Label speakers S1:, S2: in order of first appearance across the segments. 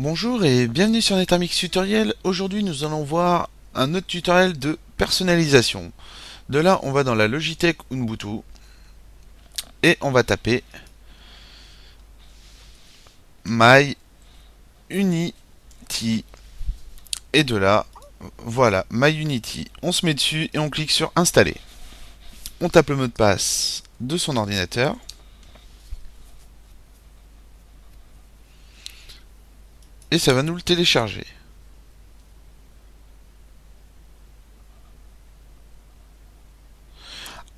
S1: Bonjour et bienvenue sur NetAmix Tutoriel. Aujourd'hui nous allons voir un autre tutoriel de personnalisation. De là on va dans la Logitech Ubuntu et on va taper My Unity. Et de là, voilà, My Unity. On se met dessus et on clique sur Installer. On tape le mot de passe de son ordinateur. Et ça va nous le télécharger.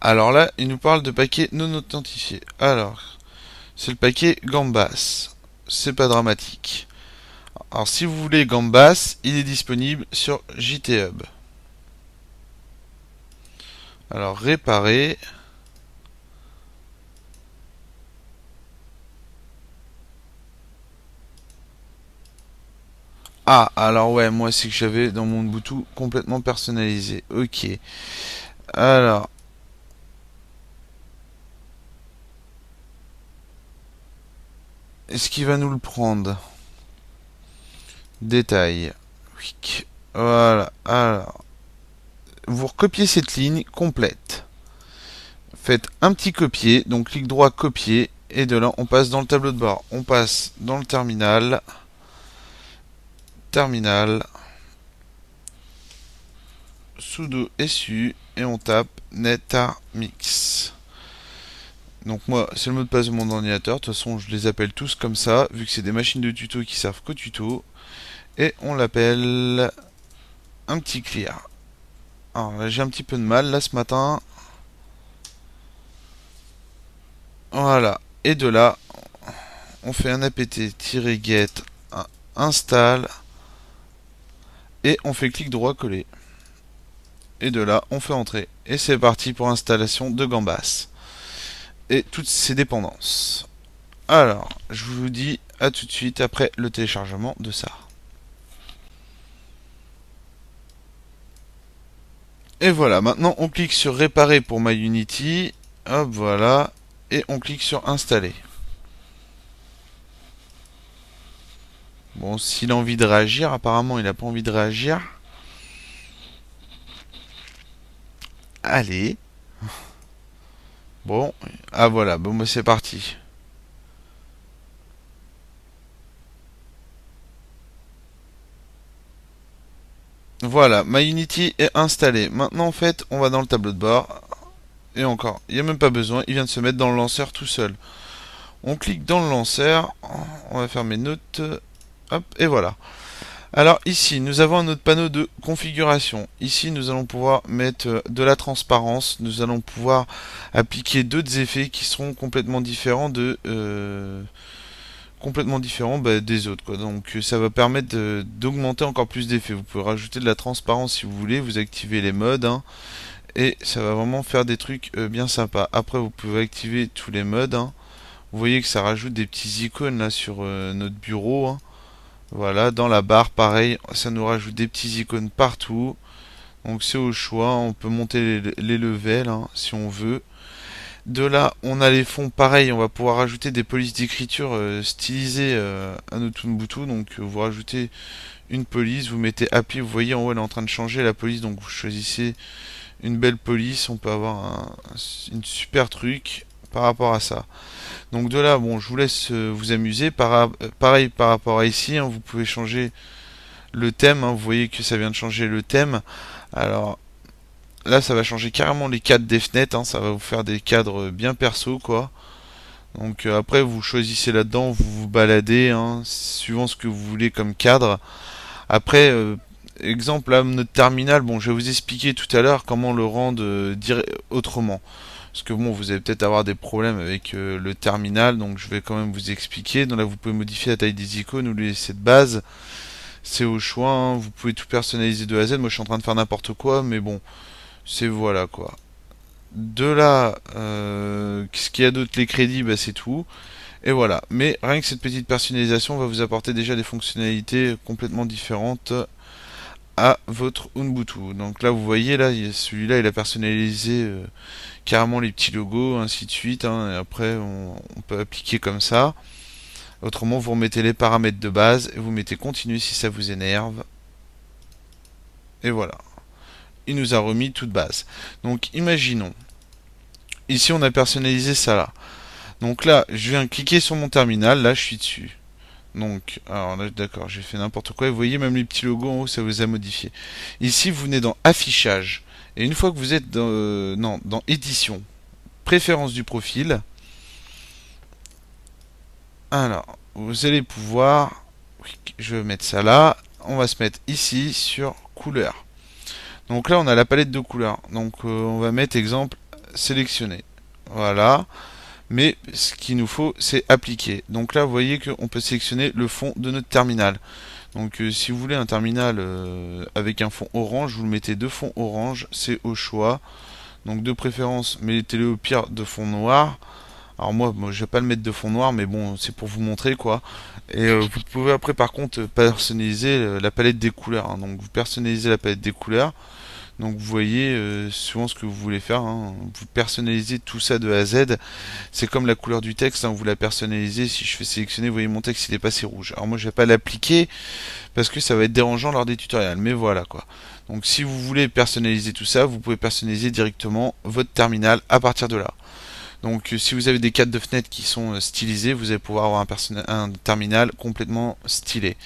S1: Alors là, il nous parle de paquet non authentifié. Alors, c'est le paquet Gambas. C'est pas dramatique. Alors si vous voulez Gambas, il est disponible sur JThub. Alors réparer. Ah, alors ouais, moi c'est que j'avais dans mon Ubuntu complètement personnalisé. Ok. Alors, est-ce qu'il va nous le prendre? Détail. Voilà. Alors, vous recopiez cette ligne complète. Faites un petit copier, donc clic droit copier, et de là on passe dans le tableau de bord. On passe dans le terminal. Sudo su et on tape netamix. Donc moi c'est le mot de passe de mon ordinateur, de toute façon je les appelle tous comme ça, vu que c'est des machines de tuto qui servent qu'au tuto. Et on l'appelle un petit clear. Alors là j'ai un petit peu de mal là ce matin. Voilà. Et de là, on fait un apt-get install et on fait clic droit coller. Et de là, on fait entrer. Et c'est parti pour l'installation de Gambas et toutes ses dépendances. Alors, je vous dis à tout de suite après le téléchargement de ça. Et voilà, maintenant on clique sur réparer pour MyUnity. Hop, voilà. Et on clique sur installer. Bon, s'il a envie de réagir, apparemment il n'a pas envie de réagir. Allez. Bon, ah voilà, bon bah c'est parti. Voilà, MyUnity est installé. Maintenant en fait, on va dans le tableau de bord. Et encore, il n'y a même pas besoin, il vient de se mettre dans le lanceur tout seul. On clique dans le lanceur, on va faire mes notes, hop, et voilà. Alors ici, nous avons un autre panneau de configuration. Ici, nous allons pouvoir mettre de la transparence. Nous allons pouvoir appliquer d'autres effets qui seront complètement différents des autres, quoi. Donc ça va permettre d'augmenter encore plus d'effets. Vous pouvez rajouter de la transparence si vous voulez. Vous activez les modes, hein, et ça va vraiment faire des trucs bien sympas. Après, vous pouvez activer tous les modes, hein. Vous voyez que ça rajoute des petits icônes là sur notre bureau, hein. Voilà, dans la barre, pareil, ça nous rajoute des petits icônes partout. Donc c'est au choix, on peut monter les levels, hein, si on veut. De là, on a les fonds, pareil, on va pouvoir rajouter des polices d'écriture stylisées à notre Ubuntu. Donc vous rajoutez une police, vous mettez appli, vous voyez en haut elle est en train de changer la police, donc vous choisissez une belle police, on peut avoir une super truc par rapport à ça. Donc de là, bon, je vous laisse vous amuser. Pareil par rapport à ici, hein, vous pouvez changer le thème, hein, vous voyez que ça vient de changer le thème. Alors là, ça va changer carrément les cadres des fenêtres, hein, ça va vous faire des cadres bien perso, quoi. Donc après, vous choisissez là-dedans, vous vous baladez, hein, suivant ce que vous voulez comme cadre. Après, exemple là, notre terminal, bon, je vais vous expliquer tout à l'heure comment le rendre autrement. Parce que bon, vous allez peut-être avoir des problèmes avec le terminal, donc je vais quand même vous expliquer. Donc là, vous pouvez modifier la taille des icônes ou les laisser de base. C'est au choix, hein. Vous pouvez tout personnaliser de A à Z. Moi, je suis en train de faire n'importe quoi, mais bon, c'est voilà quoi. De là, ce qu'il y a d'autre, les crédits, bah, c'est tout. Et voilà. Mais rien que cette petite personnalisation va vous apporter déjà des fonctionnalités complètement différentes à votre Ubuntu. Donc là, vous voyez, là, celui-là, il a personnalisé carrément les petits logos, ainsi de suite, hein, et après, on peut appliquer comme ça. Autrement, vous remettez les paramètres de base et vous mettez continue si ça vous énerve. Et voilà. Il nous a remis toute base. Donc imaginons. Ici on a personnalisé ça là. Donc là, je viens cliquer sur mon terminal. Là, je suis dessus. Donc, alors là, d'accord, j'ai fait n'importe quoi. Vous voyez, même les petits logos en haut, ça vous a modifié. Ici, vous venez dans Affichage. Et une fois que vous êtes dans, non, dans Édition, Préférences du profil, alors, vous allez pouvoir, oui, je vais mettre ça là. On va se mettre ici sur Couleur. Donc là, on a la palette de couleurs. Donc, on va mettre exemple sélectionner. Voilà. Mais ce qu'il nous faut, c'est appliquer. Donc là, vous voyez qu'on peut sélectionner le fond de notre terminal. Donc si vous voulez un terminal avec un fond orange, vous mettez deux fonds orange, c'est au choix. Donc de préférence, mettez-le au pire de fond noir. Alors moi, je vais pas le mettre de fond noir, mais bon, c'est pour vous montrer quoi. Et vous pouvez après par contre personnaliser la palette des couleurs, hein. Donc vous personnalisez la palette des couleurs. Donc vous voyez souvent ce que vous voulez faire, hein. Vous personnalisez tout ça de A à Z. C'est comme la couleur du texte, hein. Vous la personnalisez. Si je fais sélectionner, vous voyez mon texte il est passé rouge. Alors moi je vais pas l'appliquer parce que ça va être dérangeant lors des tutoriels. Mais voilà quoi. Donc si vous voulez personnaliser tout ça, vous pouvez personnaliser directement votre terminal à partir de là. Donc si vous avez des cadres de fenêtres qui sont stylisés, vous allez pouvoir avoir un terminal complètement stylé.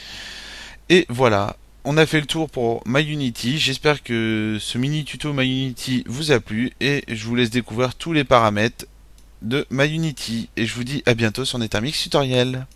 S1: Et voilà, on a fait le tour pour MyUnity. J'espère que ce mini tuto MyUnity vous a plu et je vous laisse découvrir tous les paramètres de MyUnity. Et je vous dis à bientôt sur Netarmix Tutoriel.